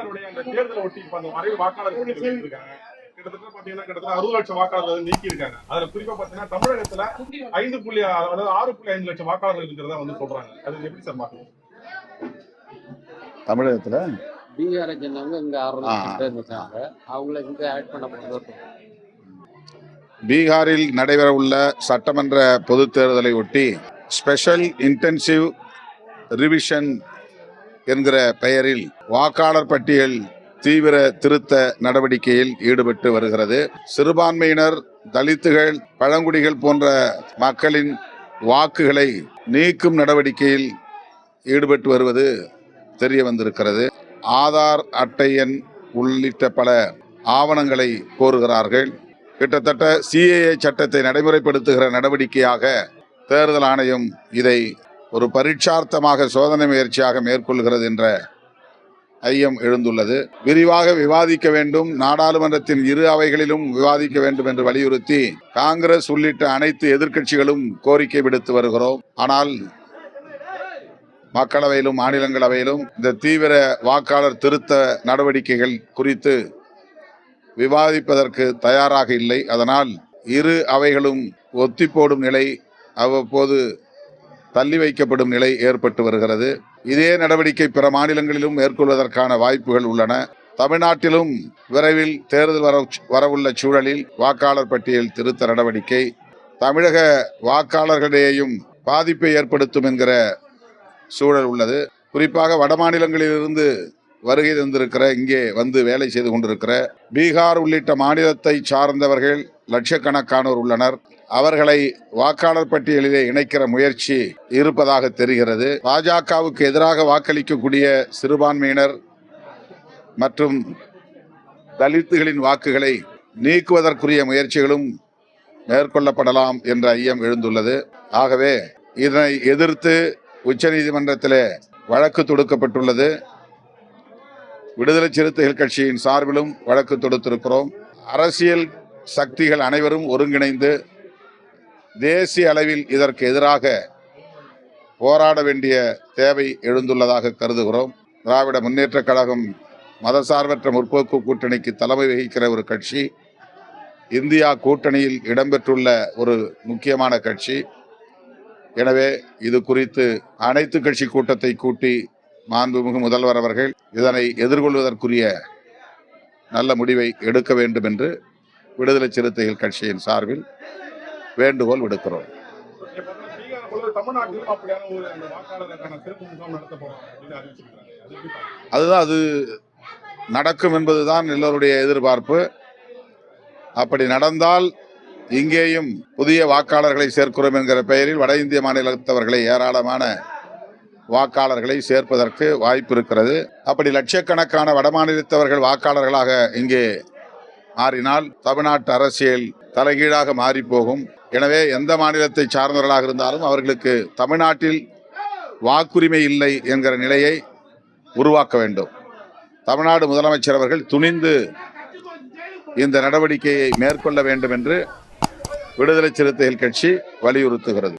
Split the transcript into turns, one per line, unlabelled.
பீகாருடைய அந்த தேர்தலை ஒட்டி இப்ப அந்த வரைவு வாக்காளர் பட்டியல் இருக்காங்க. கிட்டத்தட்ட 60 லட்சம் வாக்காளர்கள் நீக்கி இருக்காங்க. அதுல குறிப்பா பாத்தீங்கன்னா தமிழகத்துல 6.5 லட்சம் வாக்காளர்கள் இருக்கிறதா சொல்றாங்க. அது எப்படி சார் பாக்குறீங்க?
தமிழகத்துல
பீகாரை சேர்ந்தவங்க இங்க 6 லட்சம் பேர் இருக்காங்க. அவங்கள இங்க ஆட் பண்ண போறது.
பீகாரில் நடைபெற உள்ள சட்டமன்ற பொது தேர்தலை ஒட்டி ஸ்பெஷல் இன்டென்சிவ் ரிவிஷன் என்கிற பெயரில் வாக்காளர் பட்டியல் தீவிர திருத்த நடவடிக்கையில் ஈடுபட்டு வருகிறது. சிறுபான்மையினர், தலித்துகள், பழங்குடிகள் போன்ற மக்களின் வாக்குகளை நீக்கும் நடவடிக்கையில் ஈடுபட்டு வருவது தெரிய வந்திருக்கிறது. ஆதார் அட்டை எண் உள்ளிட்ட பல ஆவணங்களை கோருகிறார்கள். கிட்டத்தட்ட சிஏஏ சட்டத்தை நடைமுறைப்படுத்துகிற நடவடிக்கையாக தேர்தல் ஆணையம் இதை ஒரு பரீட்சார்த்தமாக சோதனை முயற்சியாக மேற்கொள்கிறது என்ற ஐயம் எழுந்துள்ளது. விரிவாக விவாதிக்க வேண்டும், நாடாளுமன்றத்தின் இரு அவைகளிலும் விவாதிக்க வேண்டும் என்று வலியுறுத்தி காங்கிரஸ் உள்ளிட்ட அனைத்து எதிர்க்கட்சிகளும் கோரிக்கை விடுத்து வருகிறோம். ஆனால் மக்களவையிலும் மாநிலங்களவையிலும் இந்த தீவிர வாக்காளர் திருத்த நடவடிக்கைகள் குறித்து விவாதிப்பதற்கு தயாராக இல்லை. அதனால் இரு அவைகளும் ஒத்திப்போடும் நிலை, அவ்வப்போது தள்ளி வைக்கப்படும் நிலை ஏற்பட்டு வருகிறது. இதே நடவடிக்கை பிற மாநிலங்களிலும் மேற்கொள்வதற்கான வாய்ப்புகள் உள்ளன. தமிழ்நாட்டிலும் விரைவில் தேர்தல் வரவுள்ள சூழலில் வாக்காளர் பட்டியல் திருத்த நடவடிக்கை தமிழக வாக்காளர்களிடையேயும் பாதிப்பை ஏற்படுத்தும் என்கிற சூழல் உள்ளது. குறிப்பாக வட மாநிலங்களிலிருந்து வருகை தந்திருக்கிற, இங்கே வந்து வேலை செய்து கொண்டிருக்கிற பீகார் உள்ளிட்ட மாநிலத்தை சார்ந்தவர்கள் லட்சக்கணக்கானோர் உள்ளனர். அவர்களை வாக்காளர் பட்டியலிலே இணைக்கிற முயற்சி இருப்பதாக தெரிகிறது. பாஜகவுக்கு எதிராக வாக்களிக்கக்கூடிய சிறுபான்மையினர் மற்றும் தலித்துகளின் வாக்குகளை நீக்குவதற்குரிய முயற்சிகளும் மேற்கொள்ளப்படலாம் என்ற ஐயம் எழுந்துள்ளது. ஆகவே இதனை எதிர்த்து உச்சநீதிமன்றத்திலே வழக்கு தொடுக்கப்பட்டுள்ளது. விடுதலை சிறுத்தைகள் கட்சியின் சார்பிலும் வழக்கு தொடுத்திருக்கிறோம். அரசியல் சக்திகள் அனைவரும் ஒருங்கிணைந்து தேசிய அளவில் இதற்கு எதிராக போராட வேண்டிய தேவை எழுந்துள்ளதாக கருதுகிறோம். திராவிட முன்னேற்றக் கழகம் மதசார்பற்ற முற்போக்கு கூட்டணிக்கு தலைமை வகிக்கிற ஒரு கட்சி, இந்தியா கூட்டணியில் இடம்பெற்றுள்ள ஒரு முக்கியமான கட்சி. எனவே இது குறித்து அனைத்து கட்சி கூட்டத்தை கூட்டி மாண்புமிகு முதல்வர் அவர்கள் இதனை எதிர்கொள்வதற்குரிய நல்ல முடிவை எடுக்க வேண்டும் என்று விடுதலை சிறுத்தைகள் கட்சியின் சார்பில் வேண்டுகோள் விடுக்கிறோம். அதுதான், அது நடக்கும் என்பதுதான் எல்லோருடைய எதிர்பார்ப்பு. அப்படி நடந்தால் இங்கேயும் புதிய வாக்காளர்களை சேர்க்கிறோம் என்கிற பெயரில் வட இந்திய மாநிலத்தவர்களை, ஏராளமான வாக்காளர்களை சேர்ப்பதற்கு வாய்ப்பு இருக்கிறது. அப்படி லட்சக்கணக்கான வட மாநிலத்தவர்கள் வாக்காளர்களாக இங்கே மாறினால் தமிழ்நாட்டு அரசியல் தலைகீழாக மாறி போகும். எனவே எந்த மாநிலத்தை சார்ந்தவர்களாக இருந்தாலும் அவர்களுக்கு தமிழ்நாட்டில் வாக்குரிமை இல்லை என்கிற நிலையை உருவாக்க வேண்டும். தமிழ்நாடு முதலமைச்சர் அவர்கள் துணிந்து இந்த நடவடிக்கையை மேற்கொள்ள வேண்டும் என்று விடுதலை சிறுத்தைகள் கட்சி வலியுறுத்துகிறது.